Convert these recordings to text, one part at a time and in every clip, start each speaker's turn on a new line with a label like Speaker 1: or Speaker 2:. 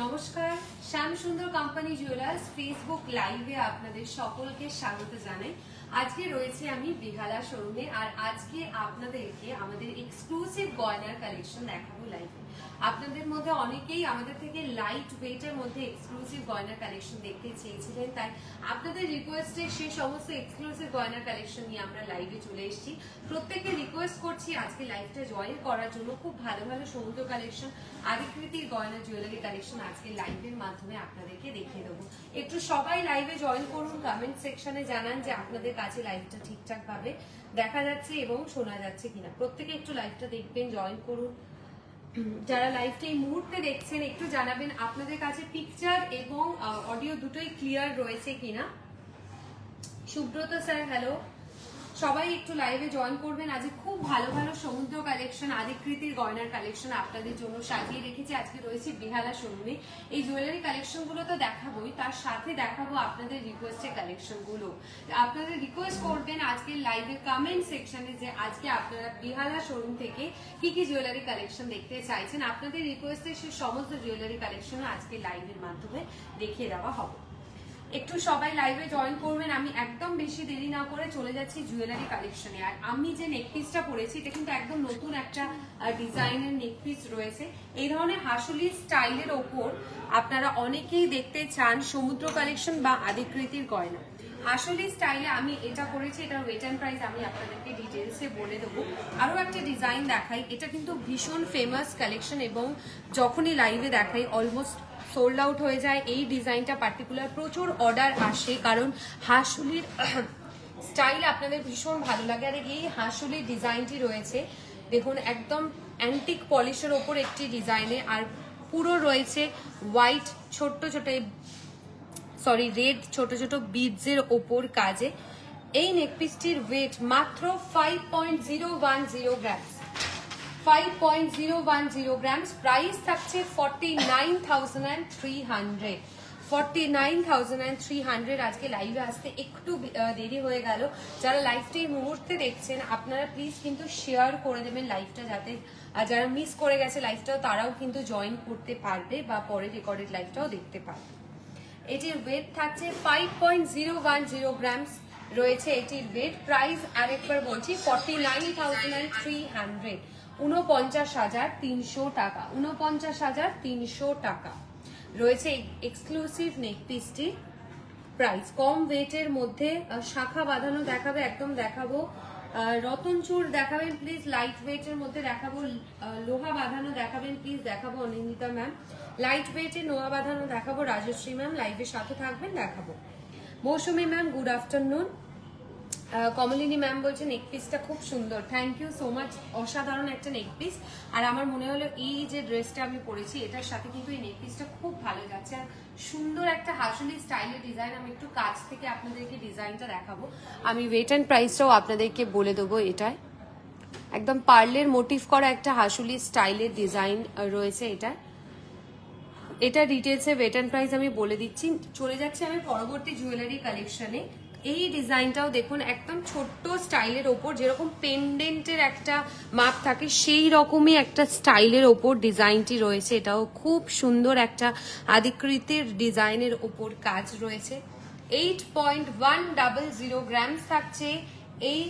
Speaker 1: নমস্কার, শ্যাম সুন্দর company jewellers Facebook লাইভে আপনাদের সকলকে স্বাগত জানাই। আজকে রয়েছে আমি বেহালা শোরুমে, আর আজকে আপনাদেরকে আমাদের এক্সক্লুসিভ গয়নার কালেকশন দেখাবো লাইভে। আপনাদের মধ্যে অনেকেই আমাদের থেকে লাইট ওয়েটের মধ্যে এক্সক্লুসিভ গয়নার কালেকশন দেখতে চেয়েছিলেন, তাই আপনাদের রিকোয়েস্টে সেই সমস্ত এক্সক্লুসিভ গয়নার কালেকশন নিয়ে আমরা লাইভে চলে এসেছি। প্রত্যেককে রিকোয়েস্ট করছি আজকে লাইভটা জয়েন করার জন্য। খুব ভালো ভালো সমুদ্র কালেকশন, আদিকৃতির গয়না জুয়েলারি কালেকশন আজকে লাইভের মাধ্যমে আপনাদেরকে দেখিয়ে দেবো। একটু সবাই লাইভে জয়েন করুন, কমেন্ট সেকশনে জানান যে আপনাদের কাছে লাইভটা ঠিকঠাক ভাবে দেখা যাচ্ছে এবং শোনা যাচ্ছে কিনা। প্রত্যেকে একটু লাইভটা দেখবেন, জয়েন করুন। যারা লাইভটা এই মুহূর্তে দেখছেন একটু জানাবেন আপনাদের কাছে পিকচার এবং অডিও দুটোই ক্লিয়ার রয়েছে কিনা। সুব্রত স্যার হ্যালো, সবাই একটু লাইভে জয়েন করবেন। আজকে খুব ভালো ভালো সমুদ্র কালেকশন, আদিকৃতির গয়নার কালেকশন আপনাদের জন্য সাজিয়ে রেখেছি। আজকে রয়েছে বেহালা শোরুমে। এই জুয়েলারি কালেকশন গুলো তো দেখাবোই, তার সাথে দেখাবো আপনাদের রিকোয়েস্টের কালেকশন গুলো। আপনাদের রিকোয়েস্ট করবেন আজকে লাইভের কমেন্ট সেকশনে যে আজকে আপনারা বেহালা শোরুম থেকে কি কি জুয়েলারি কালেকশন দেখতে চাইছেন। আপনাদের রিকোয়েস্টে সে সমস্ত জুয়েলারি কালেকশন আজকে লাইভের মাধ্যমে দেখিয়ে দেওয়া হবে। একটু সবাই লাইভে জয়েন করবেন। আমি একদম বেশি দেরি না করে চলে যাচ্ছি জুয়েলারি কালেকশনে। আর আমি যে নেকপিসটা পরেছি এটা কিন্তু একদম নতুন একটা ডিজাইনের নেকপিস রয়েছে। এই ধরনের হাসুলি স্টাইলের ওপর আপনারা অনেকেই দেখতে চান সমুদ্র কালেকশন বা আদিকৃতির গয়না। হাসুলি স্টাইলে আমি এটা করেছি, এটার ওয়েট অ্যান্ড প্রাইস আমি আপনাদেরকে ডিটেলসে বলে দেবো। আরও একটা ডিজাইন দেখাই, এটা কিন্তু ভীষণ ফেমাস কালেকশন এবং যখনই লাইভে দেখাই অলমোস্ট সোল্ড আউট হয়ে যায়। এই ডিজাইনটা পার্টিকুলার প্রচুর অর্ডার আসে, কারণ হাসুলির স্টাইল আপনাদের ভীষণ ভালো লাগে। আর এই হাসুলির ডিজাইনটি রয়েছে দেখুন একদম অ্যান্টিক পলিশের ওপর একটি ডিজাইনে, আর পুরো রয়েছে হোয়াইট ছোট্ট ছোট রেড ছোট ছোট বিডসের ওপর কাজে। এই নেকপিসটির ওয়েট মাত্র 5.010 গ্রাম। 5.010 গ্রামস। প্রাইস থাকছে 49,300। 49,300। আজকে লাইভে আসতে একটু দেরি হয়ে গেল। যারা লাইভটা এই মুহূর্তে দেখছেন আপনারা প্লিজ কিন্তু শেয়ার করে দেবেন লাইভটা, যাতে যারা মিস করে গেছে লাইভটাও তারাও কিন্তু জয়েন করতে পারবে বা পরে রেকর্ডেড লাইভটাও দেখতে পারবে। এটির ওয়েট থাকছে 5.010 গ্রামস রয়েছে এটির ওয়েট। প্রাইস আরেকবার বলছি 49,300। 49,300 টাকা। 49,300 টাকা রয়েছে এক্সক্লুসিভ নেকপিসটি প্রাইস। কম ওয়েটের মধ্যে শাখা বাঁধানো দেখাবে, একদম দেখাবো। রতনচুর দেখাবেন প্লিজ, লাইট ওয়েটের মধ্যে দেখাবো। লোহা বাঁধানো দেখাবেন প্লিজ, দেখাবো অনিন্দিতা ম্যাম। লাইট ওয়েটে নোয়া বাঁধানো দেখাবো রাজশ্রী ম্যাম, লাইভের সাথে থাকবেন দেখাবো। Mousumi ma'am good afternoon. Kamalini ma'am বলছে নেকপিসটা খুব সুন্দর, থ্যাংক ইউ সো মাচ। অসাধারণ একটা নেকপিস। আর আমার মনে হলো এই যে ড্রেসটা আমি পরেছি এটার সাথে কিন্তু এই নেকপিসটা খুব ভালো যাচ্ছে। আর সুন্দর একটা হাসুলি স্টাইলের ডিজাইন। আমি একটু কাছ থেকে আপনাদেরকে ডিজাইনটা দেখাবো। আমি ওয়েট অ্যান্ড প্রাইসটাও আপনাদেরকে বলে দেবো। এটায় একদম পার্লের মোটিভ করা একটা হাসুলি স্টাইলের ডিজাইন রয়েছে এটা ডিটেলসে ওয়েট অ্যান্ড প্রাইস আমি বলে দিচ্ছি। চলে যাচ্ছে আমি পরবর্তী জুয়েলারি কালেকশনে। এই ডিজাইনটাও দেখুন একদম ছোট্ট স্টাইলের ওপর, যেরকম পেন্ডেন্টের একটা মাপ থাকে সেই রকমই একটা স্টাইলের ওপর ডিজাইনটি রয়েছে। এটাও খুব সুন্দর একটা আদিকৃতির ডিজাইনের ওপর কাজ রয়েছে। 8.100 গ্রামস থাকছে এই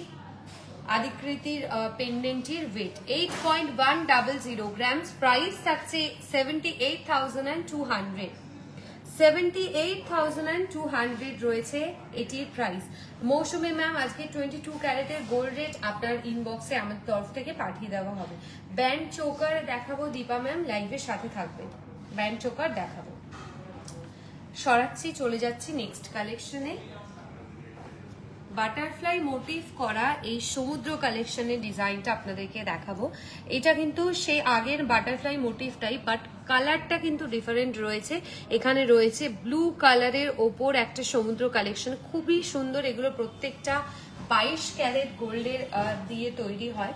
Speaker 1: আদিকৃতির পেন্ডেন্টের ওয়েট। 8.100 গ্রামস। প্রাইস থাকছে 78,200। 78,200 রয়েছে এটির প্রাইস। মৌসুমী ম্যাম আজকে 22 ক্যারেটের গোল্ড রেট আপনার ইনবক্সে আমাদের তরফ থেকে পাঠিয়ে দেওয়া হবে। ব্যান্ড চোকার দেখাবো দীপা ম্যাম, লাইভের সাথে থাকবে। ব্যান্ড চোকার দেখাবো। সরাচ্ছি, চলে যাচ্ছি নেক্সট কালেকশনে। বাটারফ্লাই মোটিভ করা এই সমুদ্র কালেকশনের ডিজাইনটা আপনাদেরকে দেখাবো। এটা কিন্তু সেই আগের বাটারফ্লাই মোটিভটাই, বাট কালারটা কিন্তু ডিফারেন্ট রয়েছে। এখানে রয়েছে ব্লু কালারের ওপর একটা সমুদ্র কালেকশন, খুবই সুন্দর। এগুলো প্রত্যেকটা 22 ক্যারেট গোল্ডের দিয়ে তৈরি হয়।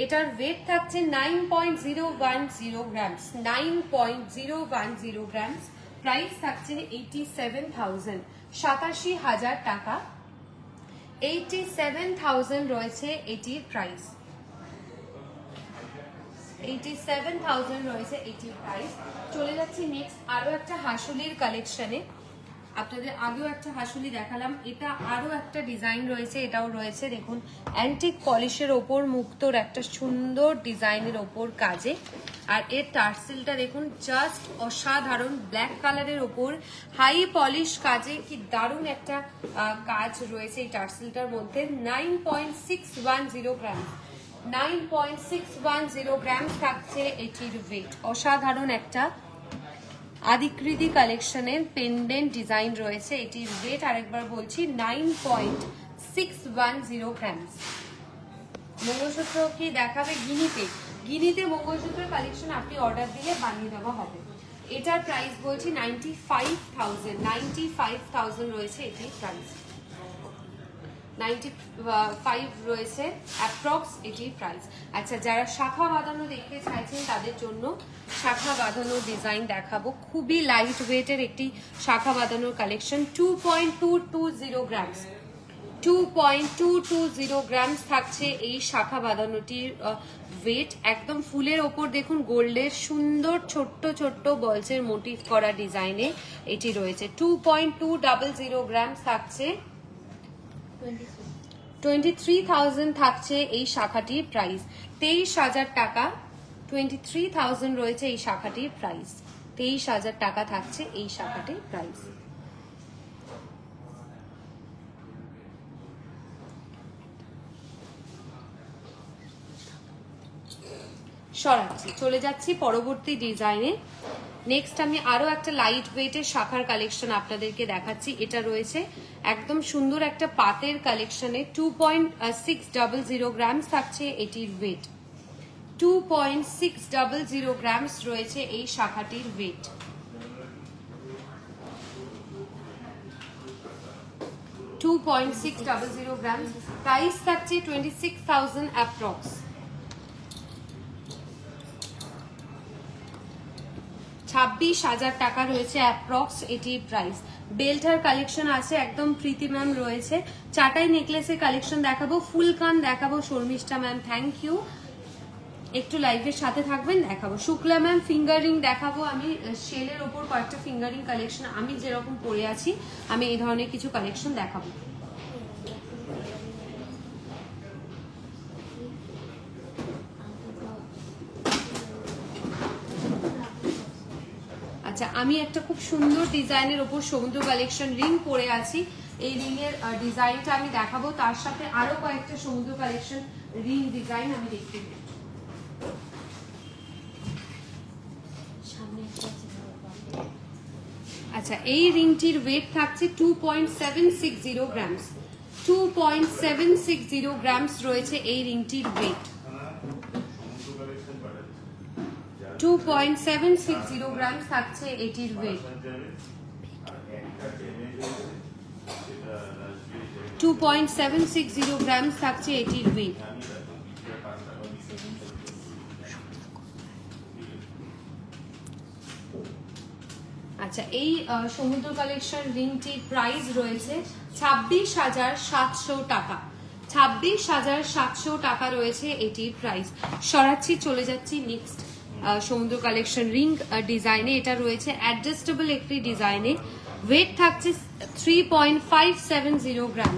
Speaker 1: এটার ওয়েট থাকছে 9.010 গ্রামস। 9.010 গ্রামস। প্রাইস থাকছে 87,000, 87,000 টাকা। 87,000 রয়েছে এটির প্রাইস। 87,000 রয়েছে এটি প্রাইস। চলে যাচ্ছি নেক্সট আরো একটা হাসুলির কালেকশনে। আপনাদের আগেও একটা হাসুলি দেখালাম, এটা আরো একটা ডিজাইন রয়েছে, এটাও রয়েছে দেখুন অ্যান্টিক পলিশের ওপর মুক্তোর একটা সুন্দর ডিজাইনের ওপর কাজে। আর এর টার্সেলটা দেখুন জাস্ট অসাধারণ, ব্ল্যাক কালারের ওপর হাই পলিশ কাজে, কি দারুণ একটা কাজ রয়েছে এই টার্সেলটার মধ্যে। 9.610 গ্রাম, 9.610 গ্রাম থাকছে এটির ওয়েট। অসাধারণ একটা আদিকৃতি কালেকশনের পেন্ডেন্ট ডিজাইন রয়েছে, এটির ওয়েট আরেকবার বলছি 9.610 গ্রাম। মঙ্গলসূত্র কি দেখাবে? গিনিতে মঙ্গলসূত্রের কালেকশন আপনি অর্ডার দিলে বানিয়ে দেওয়া হবে। এটার প্রাইস বলছি 95,000 রয়েছে এটির প্রাইস, 95 রয়েছে অ্যাপ্রক্স এটির প্রাইস। আচ্ছা, যারা শাখা বাঁধানো দেখতে চাইছেন তাদের জন্য শাখা বাঁধানো ডিজাইন দেখাবো। খুবই লাইট ওয়েটের একটি শাখা বাঁধানোর কালেকশন। 2.220 গ্রাম, 2.220 গ্রাম থাকছে এই শাখা বাঁধানোটির ওয়েট। একদম ফুলের ওপর দেখুন গোল্ডের সুন্দর ছোট্ট ছোট্ট বলসের মোটিভ করা ডিজাইনে এটি রয়েছে। 2.200 গ্রাম থাকছে, 23,000 থাকছে এই শাখাটির প্রাইস। 23,000 টাকা, 23,000 রয়েছে এই শাখাটির প্রাইস। 23,000 টাকা থাকছে এই শাখাটির প্রাইস। সরাচ্ছি, চলে যাচ্ছি পরবর্তী ডিজাইনে। নেক্সট আমি আরো একটা লাইট ওয়েটের শাখার কালেকশন আপনাদেরকে দেখাচ্ছি। এটা রয়েছে একদম সুন্দর একটা পাতের কালেকশনে। 2.600 গ্রাম থাকছে এটির ওয়েট। 2.600 গ্রাম রয়েছে এই শাখাটির ওয়েট। 2.600 গ্রাম, প্রাইস থাকছে 26,000 অ্যাপ্রক্স। 26,000 টাকা রয়েছে অ্যাপ্রক্স এটির প্রাইস। বেল্টার কালেকশন আছে, একদম প্রীতি ম্যাম রয়েছে। চাটাই নেকলেসের কালেকশন দেখাবো, ফুল কান দেখাবো শর্মিষ্ঠা ম্যাম, থ্যাংক ইউ, একটু লাইভের সাথে থাকবেন, দেখাবো। শুক্লা ম্যাম ফিঙ্গারিং দেখাবো আমি, শেলের ওপর কয়েকটা ফিঙ্গারিং কালেকশন আমি যেরকম পরে আছি আমি এই ধরনের কিছু কালেকশন দেখাবো। আচ্ছা, আমি একটা খুব সুন্দর ডিজাইনের ওপর সমুদ্র কালেকশন রিং পরে আছি, এই রিং এর ডিজাইনটা আমি দেখাবো, তার সাথে আরো কয়েকটা সমুদ্র কালেকশন রিং ডিজাইন আমি দেখতে দিই। আচ্ছা, এই রিংটির ওয়েট থাকছে 2.760 গ্রাম, 2.760 গ্রাম রয়েছে এই রিংটির ওয়েট। 2.760 গ্রাম থাকছে এটির ওয়েট। 2.760 গ্রাম থাকছে এটির ওয়েট। আচ্ছা, এই সমুদ্র কালেকশন রিংটির প্রাইস রয়েছে 26,700 টাকা। 26,700 টাকা রয়েছে এটির প্রাইস। সরাচ্ছি, চলে যাচ্ছি নেক্সট সমুদ্র কালেকশন রিং ডিজাইনে। এটা রয়েছে অ্যাডজাস্টেবল একটি ডিজাইনে, ওয়েট থাকছে 3.570 গ্রাম,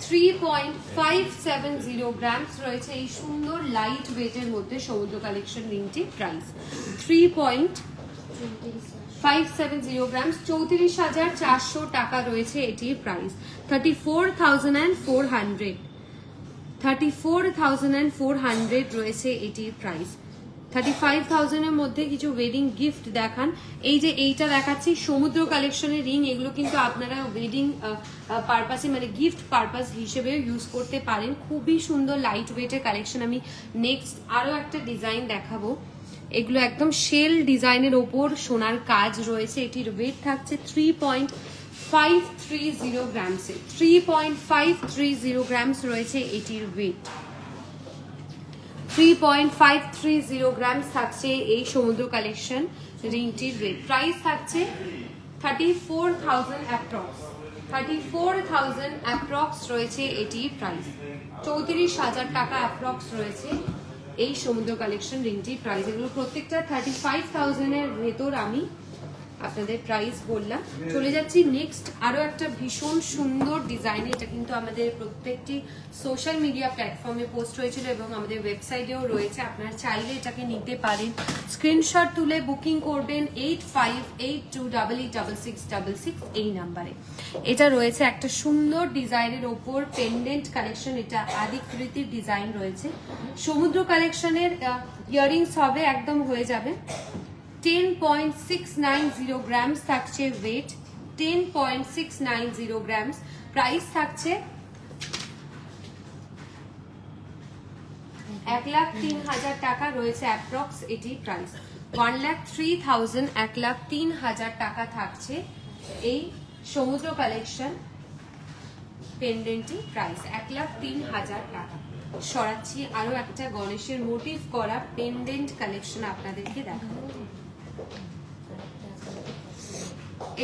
Speaker 1: 3.570 গ্রাম রয়েছে এই সুন্দর লাইট ওয়েটের মধ্যে সমুদ্র কালেকশন রিংটির প্রাইস। 3.570 গ্রাম, 34,400 টাকা রয়েছে এটির প্রাইস। 34,400, 34,400 রয়েছে এটির প্রাইস। 35,000 এর মধ্যে কিছু ওয়েডিং গিফট দেখান। এই যে এইটা দেখাচ্ছি সমুদ্র কালেকশনের রিং, এগুলো কিন্তু আপনারা ওয়েডিং পারপাসে মানে গিফট পারপাস হিসেবে ইউজ করতে পারেন। খুবই সুন্দর লাইট ওয়েটের কালেকশন। আমি নেক্সট আরো একটা ডিজাইন দেখাবো, এগুলো একদম শেল ডিজাইনের ওপর সোনার কাজ রয়েছে। এটির ওয়েট থাকছে 3.530 গ্রামসে, 3.530 গ্রামস রয়েছে এটির ওয়েট। 3.530 গ্রাম থাকছে এই সমুদ্র কালেকশন রিংটির ওয়েট। প্রাইস থাকছে 34,000 অ্যাপ্রক্স, 34,000 অ্যাপ্রক্স রয়েছে এটির প্রাইস। 34,000 টাকা অ্যাপ্রক্স রয়েছে এই সমুদ্র কালেকশন রিংটির প্রাইস। এগুলো প্রত্যেকটা 35,000 এর ভেতর আমি আপনাদের প্রাইস বললাম। চলে যাচ্ছি নেক্সট আরো একটা ভীষণ সুন্দর ডিজাইন। এটা কিন্তু আমাদের প্রত্যেকটি সোশ্যাল মিডিয়া প্ল্যাটফর্মে পোস্ট হয়েছিল এবং আমাদের ওয়েবসাইটেও রয়েছে, আপনারা চাইলে এটাকে নিতে পারেন। স্ক্রিনশট তুলে বুকিং করবেন 8582886666 এই নাম্বারে। এটা রয়েছে একটা সুন্দর ডিজাইনের ওপর পেন্ডেন্ট কালেকশন, এটা আদিকৃতির ডিজাইন রয়েছে। সমুদ্র কালেকশনের ইয়াররিংস হবে, একদম হয়ে যাবে। 10.690 গ্রামস থাকছে ওয়েট, 10.690 গ্রামস। প্রাইস থাকছে 1,03,000 টাকা রয়েছে অ্যাপ্রক্স এটি প্রাইস। 1,03,000 1,03,000 টাকা থাকছে এই সমুদ্র কালেকশন পেন্ডেন্টটি প্রাইস 1,03,000 টাকা। সরাচ্ছি আরো একটা গণেশের মোটিভ করা পেন্ডেন্ট কালেকশন আপনাদেরকে দেখাবো।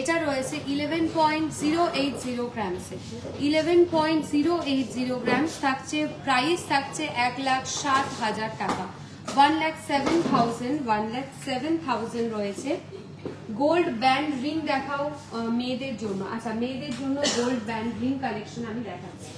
Speaker 1: এটা রয়েছে 11.080 গ্রামসে, 11.080 গ্রামস থাকছে। প্রাইস থাকছে 1,07,000 টাকা, 1,07,000 রয়েছে। গোল্ড ব্যান্ড রিং দেখাও মেয়েদের জন্য। আচ্ছা, মেয়েদের জন্য গোল্ড ব্যান্ড রিং কালেকশন আমি দেখাচ্ছি।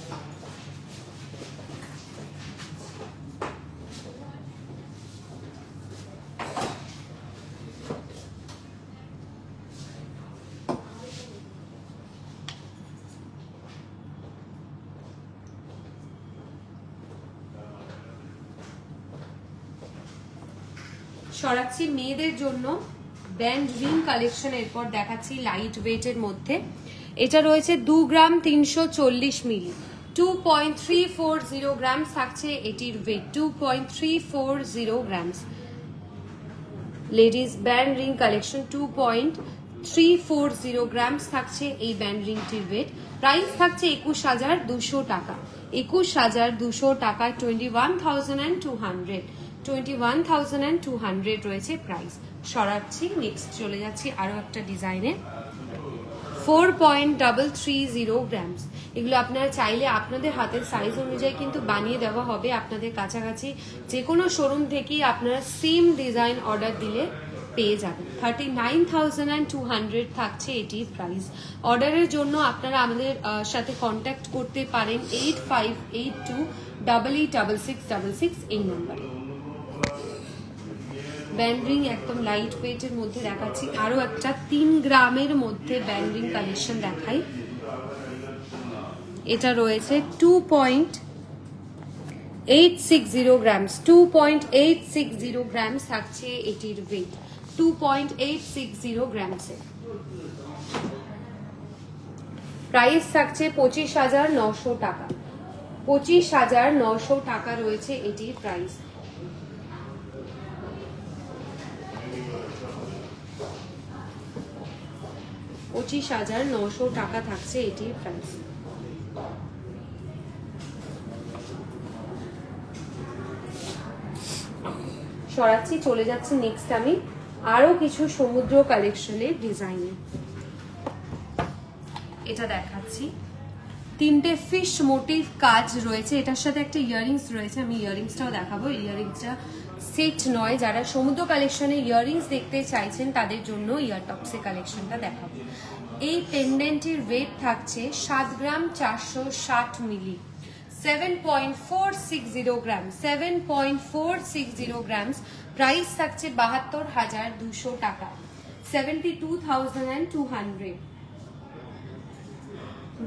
Speaker 1: সরাচ্ছি মেয়েদের জন্য ব্যান্ড রিং কালেকশন। এরপর দেখাচ্ছি লাইট ওয়েটের মধ্যে। এটা রয়েছে 2 গ্রাম 340 মিলি, 2.340 গ্রামস থাকছে এটির weight, 2.340 grams. Ladies band ring collection 2.340 grams থাকছে এই ব্যান্ড রিংটির ওয়েট। প্রাইস থাকছে 21,200 টাকা, 21,200 টাকা, 21,200 21,200 রয়েছে প্রাইস। সরাচ্ছি নেক্সট, চলে যাচ্ছি আরো একটা ডিজাইনে। 4.330 গ্রামস। এগুলো আপনারা চাইলে আপনাদের হাতের সাইজ অনুযায়ী কিন্তু বানিয়ে দেওয়া হবে। আপনাদের কাছাকাছি যে কোনো শোরুম থেকেই আপনারা সেম ডিজাইন অর্ডার দিলে পেয়ে যাবেন। 39,200 থাকছে এটির প্রাইস। অর্ডারের জন্য আপনারা আমাদের সাথে কন্ট্যাক্ট করতে পারেন 8582886666 এই নাম্বারে। ব্যান্ড রিং একদম লাইট ওয়েটের মধ্যে দেখাচ্ছি। আরো একটা 3 গ্রামের মধ্যে ব্যান্ড রিং কালেকশন দেখাই। এটা রয়েছে 2.860 গ্রামস, 2.860 গ্রামস থাকছে এটির ওয়েট, 2.860 গ্রামসে। প্রাইস থাকছে 25,900 টাকা, 25,900 টাকা রয়েছে এটির প্রাইস। $25,900 টাকা থাকছে এটির প্রাইস। সরাচ্ছি, চলে যাচ্ছে নেক্সট আমি আরো কিছু সমুদ্র কালেকশনের ডিজাইনে। এটা দেখাচ্ছি, 3টে ফিশ মোটিভ কাজ রয়েছে, এটার সাথে একটা ইয়াররিংস রয়েছে। আমি ইয়াররিংসটাও দেখাবো। ইয়াররিংসটা সেট নয়, যারা সমুদ্র কালেকশনে ইয়াররিংস দেখতে চাইছেন তাদের জন্য ইয়ারটপসের কালেকশনটা দেখাবো। এই পেন্ডেন্টের ওয়েট থাকছে 7 গ্রাম 460 মিলি, 7.460 গ্রাম, 7.460 গ্রামস। প্রাইস থাকছে 72,200 টাকা, 72,200,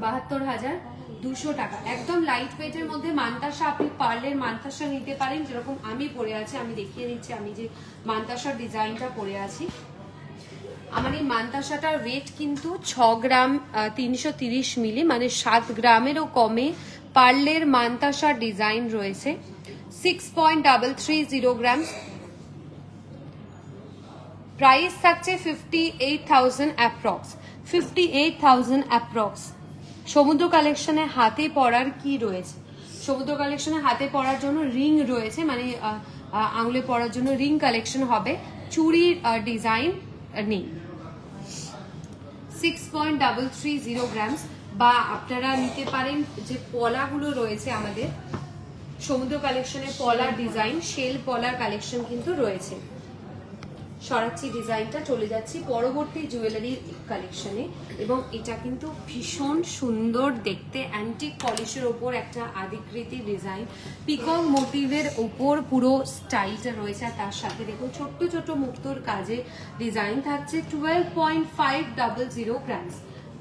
Speaker 1: 72,200 টাকা। একদম লাইট ওয়েটের মধ্যে মানতাসা, আপনি পার্লের মানতাসা নিতে পারেন, যেরকম আমি পরে আছি। আমি দেখিয়ে দিচ্ছি আমি যে মানতাসার ডিজাইনটা পরে আছি। আমার এই মানতাসাটার ওয়েট কিন্তু 6 গ্রাম 330 মিলি, মানে 7 গ্রামেরও কমে পার্লের মানতাসার ডিজাইন রয়েছে। 6.330 গ্রাম। প্রাইস থাকছে 58,000 অ্যাপ্রক্স, 58,000 অ্যাপ্রক্স। সমুদ্র কালেকশনে হাতে পরার কি রয়েছে? সমুদ্র কালেকশনে হাতে পরার জন্য রিং রয়েছে, মানে আঙুলে পরার জন্য রিং কালেকশন হবে, চুড়ির ডিজাইন নেই। 6.330 গ্রামস। বা আপনারা নিতে পারেন যে পলাগুলো রয়েছে আমাদের, সমুদ্র কালেকশনের পলার ডিজাইন, শেল পলার কালেকশন কিন্তু রয়েছে। সরাচ্ছি ডিজাইনটা, চলে যাচ্ছি পরবর্তী জুয়েলারির কালেকশনে। এবং এটা কিন্তু ভীষণ সুন্দর দেখতে, অ্যান্টিক পলিশের ওপর একটা আদিকৃতি ডিজাইন, পিকক মোটিভের ওপর পুরো স্টাইলটা রয়েছে। আর তার সাথে দেখুন ছোট্ট ছোট্ট মুক্তোর কাজে ডিজাইন থাকছে। 12.500 গ্রামস,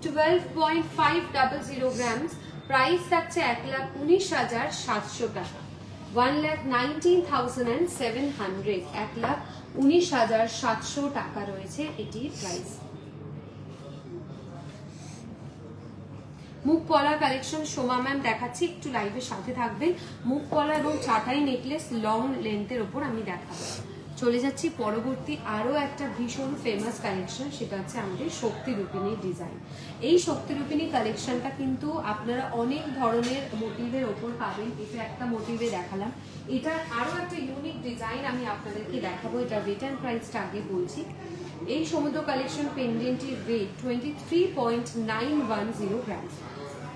Speaker 1: 12.500 গ্রামস। প্রাইস থাকছে 1,19,700 টাকা, 1,19,700, 1,19,700 টাকা রয়েছে এটির প্রাইস। মুখ পলার কালেকশন সোমা ম্যাম দেখাচ্ছি, একটু লাইভের সাথে থাকবেন। মুখ পলা এবং চাটাই নেকলেস লং লেন্থের ওপর আমি দেখাবো। চলে যাচ্ছি পরবর্তী আরো একটা ভীষণ ফেমাস কালেকশন, সেটা হচ্ছে আমাদের শক্তি রূপিণী ডিজাইন। এই শক্তি রূপিণী কালেকশনটা কিন্তু আপনারা অনেক ধরনের মোটিভের ওপর পাবেন। এটা একটা মোটিভে দেখালাম, এটার আরো একটা ইউনিক ডিজাইন আমি আপনাদেরকে দেখাবো। এটা ওয়েট অ্যান্ড প্রাইসটা আগে বলছি। এই সমুদ্র কালেকশন পেন্ডেন্টের ওয়েট 23.910 গ্রাম,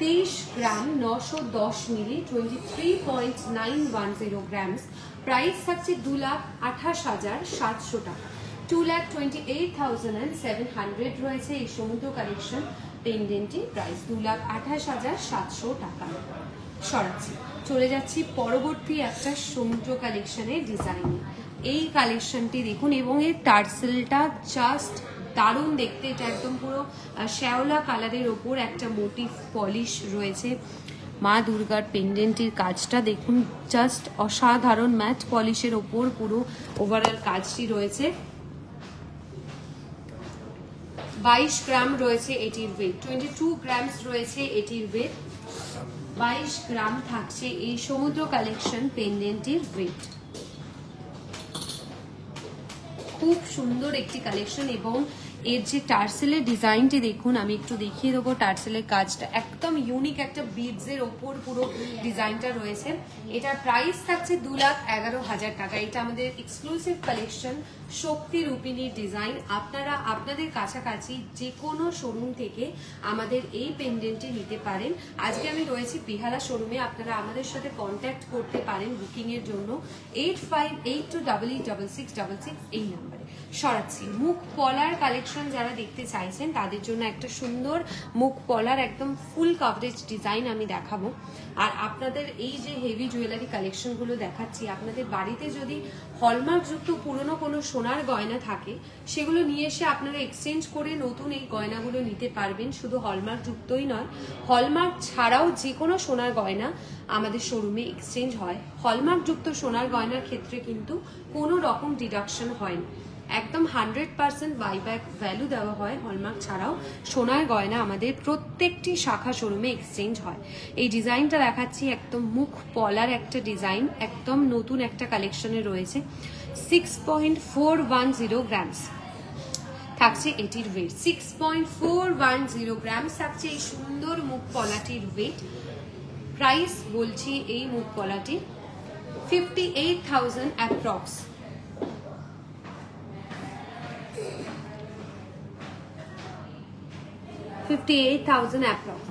Speaker 1: 23 গ্রাম 910 মিলি, 23.910 গ্রামস। প্রাইস থাকছে 2,28,700 টাকা, 2,28,700 রয়েছে এই সমুদ্র কালেকশন পেন্ডেন্টের প্রাইস, 2,28,700 টাকা। সরাচ্ছি, চলে যাচ্ছি পরবর্তী একটা সমুদ্র কালেকশনের ডিজাইনে। এই কালেকশনটি দেখুন এবং এর টার্সেলটা জাস্ট দারুণ দেখতে। এটা একদম পুরো শ্যাওলা কালারের ওপর একটা মোটিভ পলিশ রয়েছে। মা দুর্গার পেন্ডেন্টের কাজটা দেখুন, জাস্ট অসাধারণ ম্যাট পলিশের ওপর পুরো ওভারঅল কাজটি রয়েছে। 22 গ্রাম রয়েছে এটির ওয়েট, 22 গ্রামস রয়েছে এটির ওয়েট, 22 গ্রাম থাকছে এই সমুদ্র কালেকশন পেন্ডেন্টের ওয়েট। খুব সুন্দর একটি কালেকশন এবং এর যে টার্সেলের ডিজাইনটি দেখুন, আমি একটু দেখিয়ে দেবো। টার্সেলের কাজটা একদম ইউনিক, একটা বিডসের ওপর পুরো ডিজাইনটা রয়েছে। এটার প্রাইস থাকছে 2,11,000 টাকা। এটা আমাদের এক্সক্লুসিভ কালেকশন শক্তি রূপিণীর ডিজাইন। আপনারা আপনাদের কাছাকাছি যে কোনো শোরুম থেকে আমাদের এই পেন্ডেন্টটি নিতে পারেন। আজকে আমি রয়েছি বেহালা শোরুমে, আপনারা আমাদের সাথে কন্ট্যাক্ট করতে পারেন বুকিংয়ের জন্য 8582886666 এই নাম্বারে। সরাচ্ছি মুখ পলার কালেকশন, যারা দেখতে চাইছেন তাদের জন্য একটা সুন্দর মুখ পলার একদম ফুল কভারেজ ডিজাইন আমি দেখাবো। আর আপনাদের এই যে হেভি জুয়েলারি কালেকশনগুলো দেখাচ্ছি, আপনাদের বাড়িতে যদি হলমার্কযুক্ত পুরনো কোনো সোনার গয়না থাকে, সেগুলো নিয়ে এসে আপনারা এক্সচেঞ্জ করে নতুন এই গয়নাগুলো নিতে পারবেন। শুধু হলমার্কযুক্তই নয়, হলমার্ক ছাড়াও যে কোনো সোনার গয়না আমাদের শোরুমে এক্সচেঞ্জ হয়। হলমার্কযুক্ত সোনার গয়নার ক্ষেত্রে কিন্তু কোনো রকম ডিডাকশন হয় না, একদম 100% বাইব্যাক ভ্যালু দেওয়া হয়। হলমার্ক ছাড়াও সোনার গয়না আমাদের প্রত্যেকটি শাখা শোরুমে এক্সচেঞ্জ হয়। এই ডিজাইনটা দেখাচ্ছি, একদম মুখ পলার একটা ডিজাইন, একদম নতুন একটা কালেকশনে রয়েছে। 6.410 গ্রামস থাকছে এটির ওয়েট, 6.410 গ্রামস থাকছে এই সুন্দর মুখ পলাটির ওয়েট। প্রাইস বলছি এই মুখ পলাটি 58,000 অ্যাপ্রক্স, 58,000 অ্যাপ্রক্স।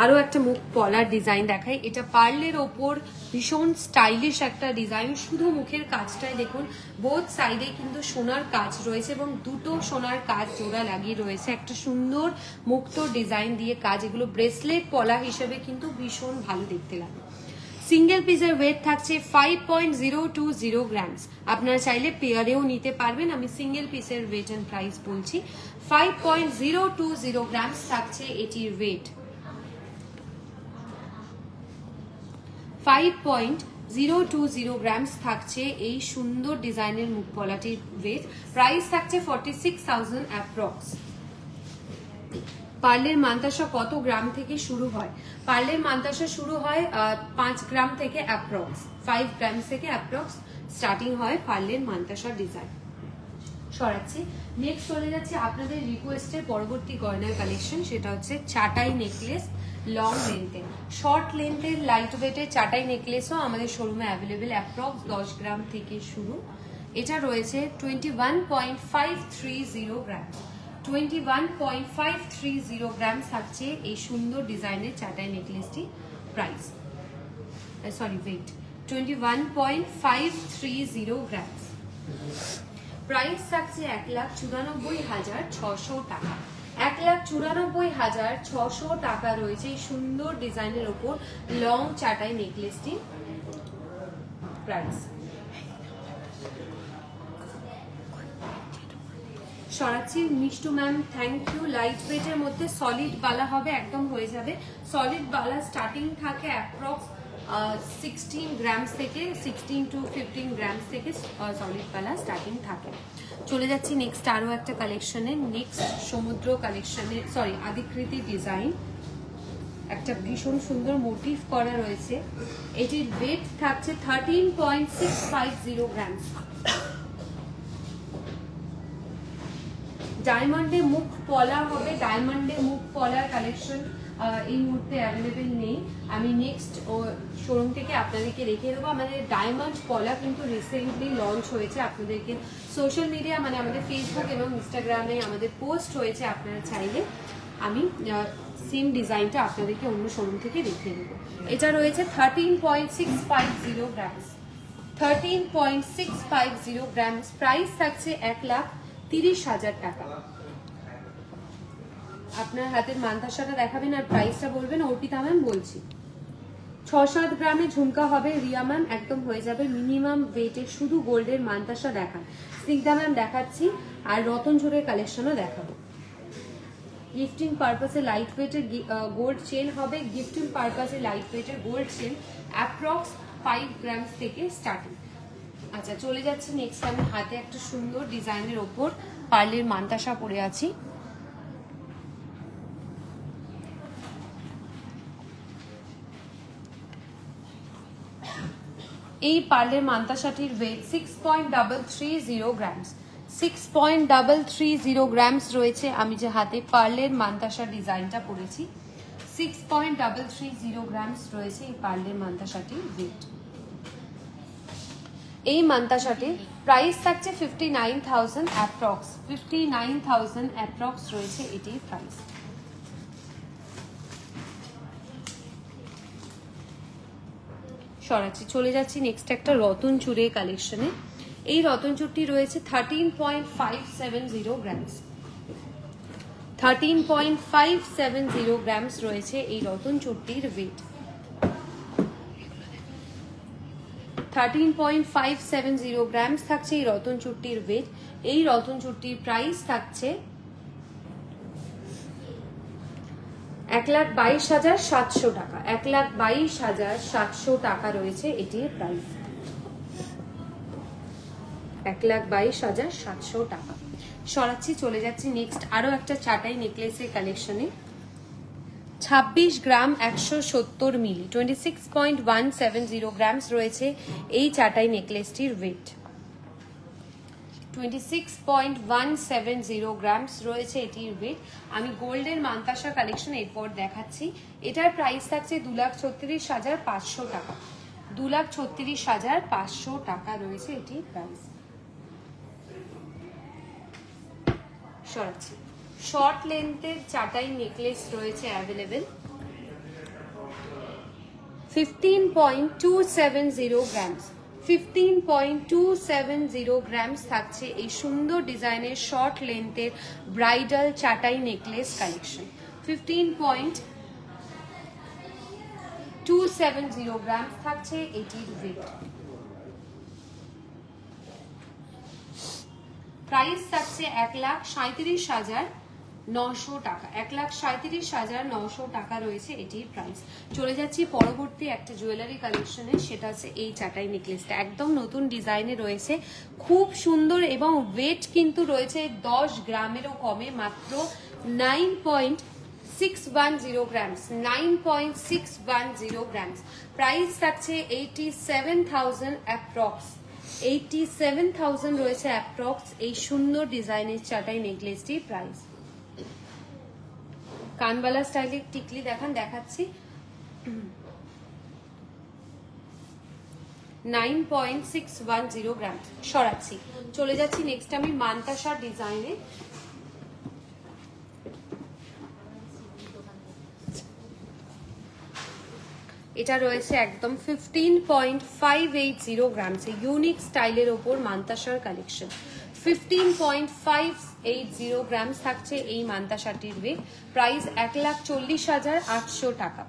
Speaker 1: আরো একটা মুখ পলার ডিজাইন দেখাই। এটা পার্লের ওপর ভীষণ স্টাইলিশ একটা ডিজাইন, শুধু মুখের কাজটাই দেখুন, বোথ সাইডে কিন্তু সোনার কাজ রয়েছে এবং দুটো সোনার কাজ জোড়া লাগিয়ে রয়েছে একটা সুন্দর মুক্ত ডিজাইন দিয়ে কাজ। এগুলো ব্রেসলেট পলা হিসেবে কিন্তু ভীষণ ভালো দেখতে লাগে। সিঙ্গেল পিসের ওয়েট থাকছে 5.020 গ্রামস। আপনারা চাইলে পেয়ারেও নিতে পারবেন। আমি সিঙ্গেল পিসের ওয়েট এন্ড প্রাইস বলছি, 5.020 গ্রামস থাকছে এটির ওয়েট, 5.020 গ্রামস থাকছে এই সুন্দর ডিজাইনের মুখ পলাটির ওয়েট। প্রাইস থাকছে 46,000 অ্যাপ্রক্স। পার্লের মান্তাসা কত গ্রাম থেকে শুরু হয়? পার্লের মান্তাসা শুরু হয় 5 গ্রাম থেকে অ্যাপ্রক্স, 5 গ্রাম থেকে অ্যাপ্রক্স স্টার্টিং হয় পার্লের মান্তাসার ডিজাইন। সরাচ্ছি, নেক্সট চলে যাচ্ছে আপনাদের রিকোয়েস্টের পরবর্তী গয়নার কালেকশন, সেটা হচ্ছে চাটাই নেকলেস লং লেন্থের। শর্ট লেন্থের লাইট ওয়েটের চাটাই নেকলেসও আমাদের শোরুমে অ্যাভেলেবেল, অ্যাপ্রক্স 10 গ্রাম থেকে শুরু। এটা রয়েছে 21.530 গ্রাম, 21.530 গ্রাম থাকছে এই সুন্দর ডিজাইনের চাটাই নেকলেসটি। প্রাইস সরি ওয়েট 21.530 গ্রাম। প্রাইস থাকছে 1,94,600 টাকা। 1,94,600 টাকা রয়েছে এই সুন্দর ডিজাইনের ওপর লং চাটাই নেকলেসটি। প্রাইস সরাচ্ছি Mishtu ma'am, thank you. Light ওয়েটের মধ্যে সলিড বালা হবে, একদম হয়ে যাবে। সলিড বালা স্টার্টিং থাকে অ্যাপ্রক্স 16 গ্রামস থেকে 16 to 15 গ্রামস থেকে সলিড বালা স্টার্টিং থাকে। চলে যাচ্ছি নেক্সট আরও একটা কালেকশনে। নেক্সট সমুদ্র কালেকশনে, সরি আদিকৃতি ডিজাইন। একটা ভীষণ সুন্দর মোটিভ করা রয়েছে। এটির ওয়েট থাকছে 13.650 গ্রামস। ডায়মন্ডে মুখ পলা হবে, ডায়মন্ডে মুখ পলার কালেকশন এই মুহূর্তে অ্যাভেলেবেল নেই। আমি নেক্সট শোরুম থেকে আপনাদেরকে রেখে দেবো। আমাদের ডায়মন্ড পলা কিন্তু রিসেন্টলি লঞ্চ হয়েছে, আপনাদেরকে সোশ্যাল মিডিয়া মানে আমাদের ফেসবুক এবং ইনস্টাগ্রামে আমাদের পোস্ট হয়েছে। আপনারা চাইলে আমি সেম ডিজাইনটা আপনাদেরকে অন্য শোরুম থেকে দেখিয়ে দেবো। এটা রয়েছে 13.650 গ্রামস। 13.650 গ্রামস। প্রাইস থাকছে 1,30,000 টাকা। আপনার হাতের মানতাসাটা দেখাবেন আর প্রাইসটা বলবেন। অর্পিতা ম্যাম বলছি। 6-7 গ্রামে ঝুমকা হবে। রিয়া ম্যাম একদম হয়ে যাবে। মিনিমাম ওয়েটের শুধু গোল্ডের মানতাসা দেখান। স্নিগ্ধা ম্যাম দেখাচ্ছি, আর রতন ঝোরের কালেকশনও দেখাবো। গিফটিং পারপাসে লাইট ওয়েটের গোল্ড চেন হবে। গিফটিং পারপাসে লাইট ওয়েটের গোল্ড চেন অ্যাপ্রক্স 5 গ্রামস থেকে স্টার্টিং। আচ্ছা চলে যাচ্ছি নেক্সট। আমি হাতে একটা সুন্দর ডিজাইনের ওপর পার্লের মানতাসা পরে আছি। এই পার্লের মানতাসাটির ওয়েট 6.330 গ্রামস। 6.330 গ্রামস রয়েছে। আমি যে হাতে পার্লের মানতাসা ডিজাইনটা পরেছি 6.330 গ্রামস রয়েছে এই পার্লের মানতাসাটির ওয়েট। এই মানতাসাটির প্রাইস থাকছে 59,000 অ্যাপ্রক্স। 59,000 অ্যাপ্রক্স রয়েছে এটির প্রাইস। সরাচ্ছি, চলে যাচ্ছি নেক্সট একটা রতন চুড়ের কালেকশনে। এই রতন চুড়টি রয়েছে 13.570 গ্রামস। 13.570 গ্রামস রয়েছে এই রতন চুড়টির ওয়েট। 13.570 গ্রামস থাকছে এই রতন চুড়টির ওয়েট। এই রতন চুড়টির প্রাইস থাকছে 1,22,700 টাকা। 1,22,700 টাকা রয়েছে এটির প্রাইস। 1,22,700 টাকা। সরাচ্ছি, চলে যাচ্ছি নেক্সট আরো একটা চাটাই নেকলেসের কালেকশনে। 26 গ্রাম 170 মিলি 26.170 গ্রামস রয়েছে এই চাটাই নেকলেসটির ওয়েট। 26.170 গ্রামস রয়েছে এটির ওয়েট। আমি গোল্ডের মানতাসা কালেকশন এরপর দেখাচ্ছি। এটার প্রাইস থাকছে 2,36,500 টাকা। 2,36,500 টাকা রয়েছে এটির প্রাইস। সরাচ্ছি, শর্ট লেন্থের চাটাই নেকলেস রয়েছে অ্যাভেলেবেল। 15.270 গ্রামস। 15.270 গ্রামস থাকছে এই সুন্দর ডিজাইনের শর্ট লেন্থের ব্রাইডাল চাটাই নেকলেস কালেকশন। 15.270 গ্রামস থাকছে এটির ওয়েট। প্রাইস থাকছে 1,37,900 টাকা। 1,37,900 টাকা রয়েছে এটির প্রাইস। চলে যাচ্ছি পরবর্তী একটা জুয়েলারি কালেকশনে, সেটা হচ্ছে এই চাটাই নেকলেসটা। একদম নতুন ডিজাইনে রয়েছে, খুব সুন্দর এবং ওয়েট কিন্তু রয়েছে 10 গ্রামেরও কমে, মাত্র 9.610 গ্রামস। 9.610 গ্রামস। প্রাইস থাকছে 87,000 অ্যাপ্রক্স। 87,000 রয়েছে অ্যাপ্রক্স এই সুন্দর ডিজাইনের চাটাই নেকলেসটির প্রাইস। কানবালা স্টাইলের টিকলি দেখান, দেখাচ্ছি। 9.610 গ্রাম। সরাচ্ছি, চলে যাচ্ছি নেক্সট আমি মানতাসা ডিজাইনে। এটা রয়েছে একদম 15.580 গ্রামস, ইউনিক স্টাইলের ওপর মান্তাসার কালেকশন। 15.580 গ্রামস থাকছে এই মান্তাসাটির ওয়েট, প্রাইস 1,40,800 টাকা।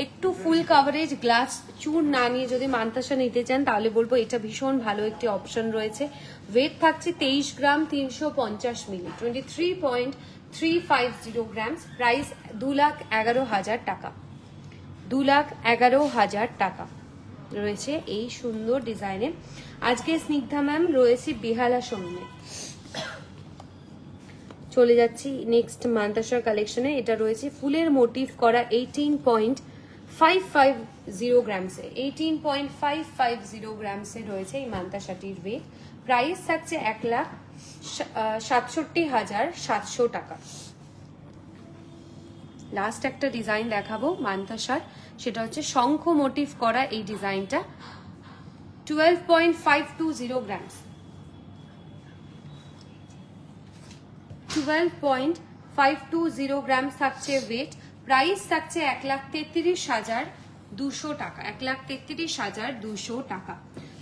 Speaker 1: একটু ফুল কাভারেজ গ্লাস চুর না নিয়ে যদি মান্তাসা নিতে চান তাহলে বলবো এটা ভীষণ ভালো একটি অপশন রয়েছে। ওয়েট থাকছে 23 গ্রাম 350 মিলি, 23.350 গ্রামস, প্রাইস 2,11,000 টাকা। 2,11,000 টাকা রয়েছে এই সুন্দর ডিজাইনে। আজকে স্নিগ্ধা ম্যাম রয়েছে বেহালা শোরুমে। চলে যাচ্ছি নেক্সট মান্তাসার কালেকশনে। এটা রয়েছে ফুলের মোটিভ করা 18.550 গ্রামসে, 18.550 গ্রামসে রয়েছে এই মান্তাসাটির ওয়েট, প্রাইস থাকছে 1,67,700 টাকা। লাস্ট একটা ডিজাইন দেখাবো মান্তাসার, সেটা হচ্ছে শঙ্খ মোটিভ করা এই ডিজাইনটা, 12.520 গ্রামস, 12.520 গ্রামস থাকছে ওয়েট, প্রাইস থাকছে 1,33,200 টাকা, 1,33,200 টাকা।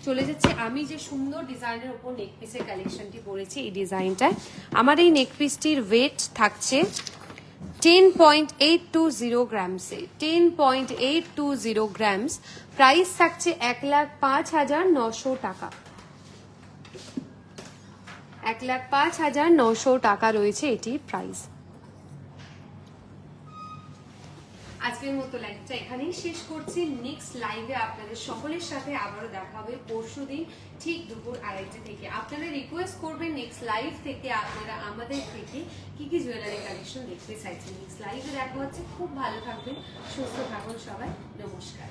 Speaker 1: চলে যাচ্ছে আমি যে সুন্দর ডিজাইনের উপর নেকপিসের কালেকশনটি পরেছি এই ডিজাইনটায়। আমার এই নেকপিসটির ওয়েট থাকছে 10.820 গ্রামসে, 10.820 গ্রামস, প্রাইস থাকছে 1,05,900 টাকা, 1,05,900 টাকা রয়েছে এটির প্রাইস। আজকের মতো লাইভটা এখানেই শেষ করছি। নেক্সট লাইভে আপনাদের সকলের সাথে আবারও দেখা হবে পরশুদিন ঠিক দুপুর 2:30 থেকে। আপনারা রিকোয়েস্ট করবেন নেক্সট লাইভ থেকে আপনারা আমাদের থেকে কি কি জুয়েলারি কালেকশন দেখতে চাইছেন। নেক্সট লাইভে দেখা হচ্ছে। খুব ভালো থাকবেন, সুস্থ থাকুন সবাই, নমস্কার।